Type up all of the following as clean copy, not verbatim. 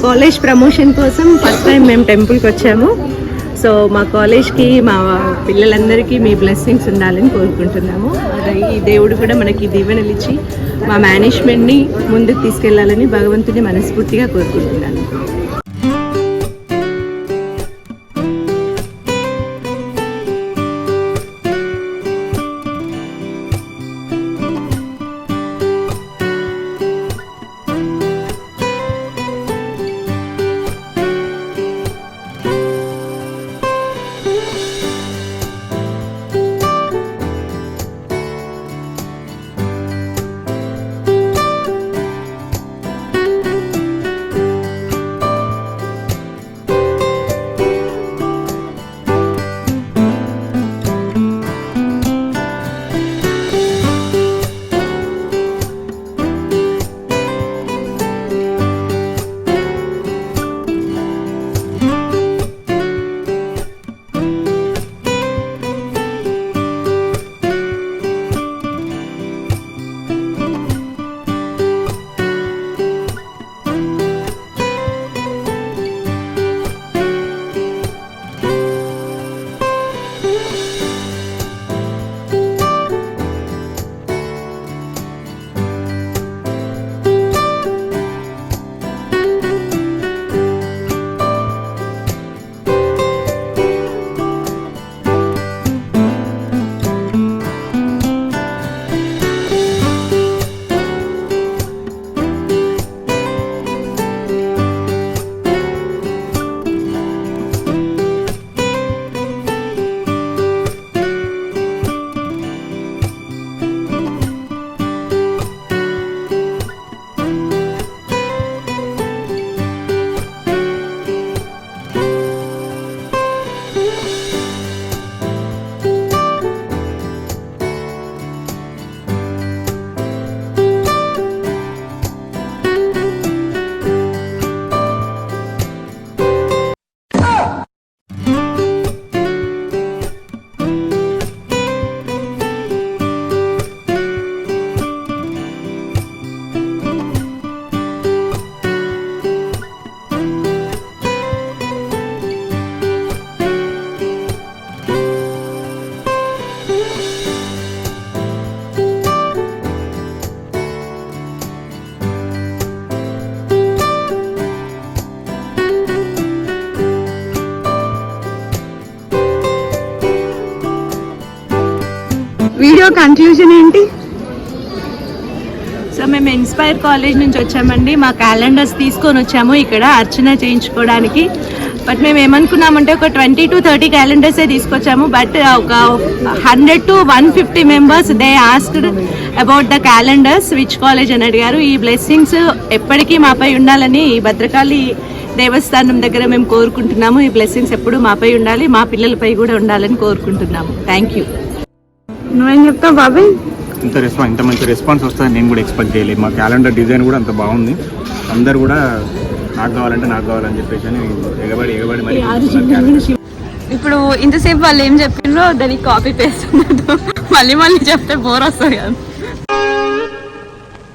College promotion కోసం first time మేము టెంపుల్కి వచ్చాము. సో మా కాలేజ్కి మా పిల్లలందరికీ మీ బ్లెస్సింగ్స్ ఉండాలని కోరుకుంటున్నాము. అదే ఈ దేవుడు కూడా మనకి దీవెనలు ఇచ్చి మా మేనేజ్మెంట్ని ముందుకు తీసుకెళ్లాలని భగవంతుని మనస్ఫూర్తిగా కోరుకుంటున్నాను. వీడియో కన్క్లూజన్ ఏంటి? సో మేము ఇన్స్పైర్ కాలేజ్ నుంచి వచ్చామండి. మా క్యాలెండర్స్ తీసుకొని వచ్చాము ఇక్కడ అర్చన చేయించుకోవడానికి. బట్ మేము ఏమనుకున్నామంటే ఒక 20 to 30 క్యాలెండర్సే తీసుకొచ్చాము. బట్ ఒక 100 to 150 members they asked about the calendars which college అని అడిగారు. ఈ బ్లెస్సింగ్స్ ఎప్పటికీ మాపై ఉండాలని ఈ భద్రకాళి దేవస్థానం దగ్గర మేము కోరుకుంటున్నాము. ఈ బ్లెస్సింగ్స్ ఎప్పుడు మాపై ఉండాలి, మా పిల్లలపై కూడా ఉండాలని కోరుకుంటున్నాము. Thank you. నువ్వేం చెప్తావు బాబాయ్? ఇంత మంచి రెస్పాన్స్ వస్తుందని నేను కూడా ఎక్స్పెక్ట్ చేయలేదు. మా క్యాలెండర్ డిజైన్ కూడా అంత బాగుంది. అందరు కూడా నాకు కావాలని చెప్పేసి అని ఎగబడి మరి ఇప్పుడు ఇంతసేపు వాళ్ళు ఏం చెప్పిండ్రో దానికి కాపీ పేస్ట్ మళ్ళీ చెప్తే బోర్ వస్తుంది కదా.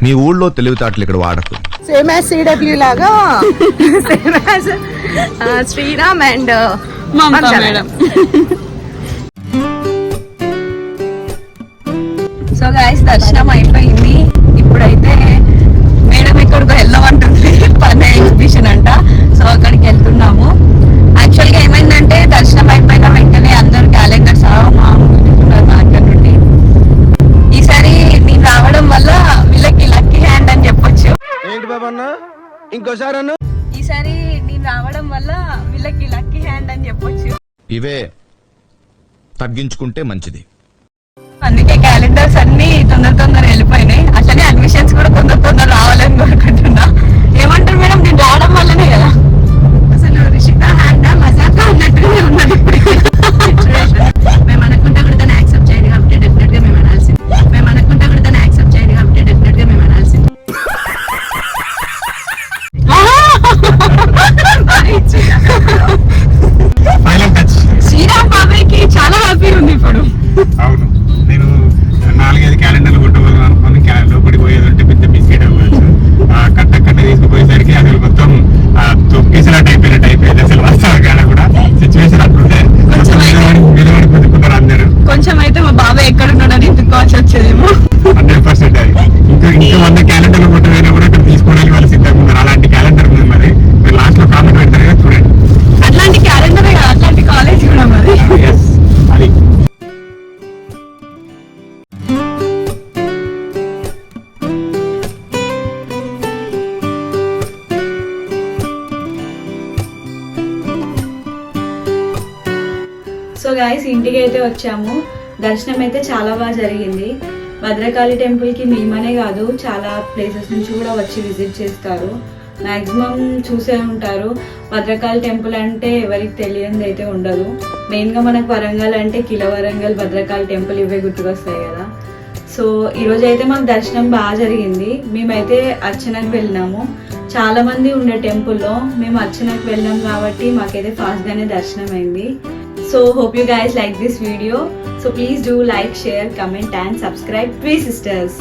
మీ ఊళ్ళో తెలివితేటలు ఇక్కడ వాడకు. సేమ్ యాజ్ సిడబ్ల్యూ లాగా same as Sriram and Mamata madam. So guys దర్శనం అయిపోయింది. ఇప్పుడైతే మేడం ఎక్కడికో వెళ్ళమంటుంది, పనే ఎగ్జిబిషన్ అంట. సో అక్కడికి వెళ్తున్నాము. యాక్చువల్గా ఏమైందంటే దర్శనం అయిపోయిన వెంటనే అందరు క్యాలెండర్స్ మాట్లాడుతున్నారు మా అక్కడ నుండి. ఈసారి నేను రావడం వల్ల వీళ్ళకి లక్కీ హ్యాండ్ అని చెప్పొచ్చు. ఇంకోసారి ఈసారి నేను రావడం వల్ల వీళ్ళకి లక్కీ హ్యాండ్ అని చెప్పొచ్చు. ఇవే తగ్గించుకుంటే మంచిది. అందుకే క్యాలెండర్స్ అన్ని తొందర వెళ్ళిపోయినాయి. అట్లనే అడ్మిషన్స్ కూడా తొందర రావాలని కోరుకుంటున్నా. ఏమంటారు మేడం, నేను రావడం వల్లనే కదా. అసలు రిషిత హ్యాండ్ మజాకా అన్నట్టుగానే ఉన్నది ఇప్పుడు. మేము అనుకుంటా కూడా తను యాక్సెప్ట్ చేయండి కాబట్టి డెఫినెట్ గా మేము అనాల్సింది. శ్రీరామ్ బాబాయ్కి చాలా హ్యాపీ ఉంది ఇప్పుడు. అవును, నేను 4-5 క్యాలెండర్లు కొట్టగలను అనుకుని లోపలికి పోయేదంటే పెద్ద బిస్కెట్ అవ్వచ్చు. అక్కడ గాయస్ ఇంటికి అయితే వచ్చాము. దర్శనం అయితే చాలా బాగా జరిగింది. భద్రకాళి టెంపుల్కి మేమనే కాదు చాలా ప్లేసెస్ నుంచి కూడా వచ్చి విజిట్ చేస్తారు. మ్యాక్సిమం చూసే ఉంటారు. భద్రకాళి టెంపుల్ అంటే ఎవరికి తెలియనిది అయితే ఉండదు. మెయిన్గా మనకు వరంగల్ అంటే కిల వరంగల్, భద్రకాళి టెంపుల్ ఇవే గుర్తుకొస్తాయి కదా. సో ఈరోజు అయితే మాకు దర్శనం బాగా జరిగింది. మేమైతే అర్చనకు వెళ్ళినాము. చాలా మంది ఉండే టెంపుల్లో మేము అర్చనకు వెళ్ళాం కాబట్టి మాకైతే ఫాస్ట్గానే దర్శనం అయింది. So hope you guys like this video. So please do like, share, comment and subscribe. Three Sisters.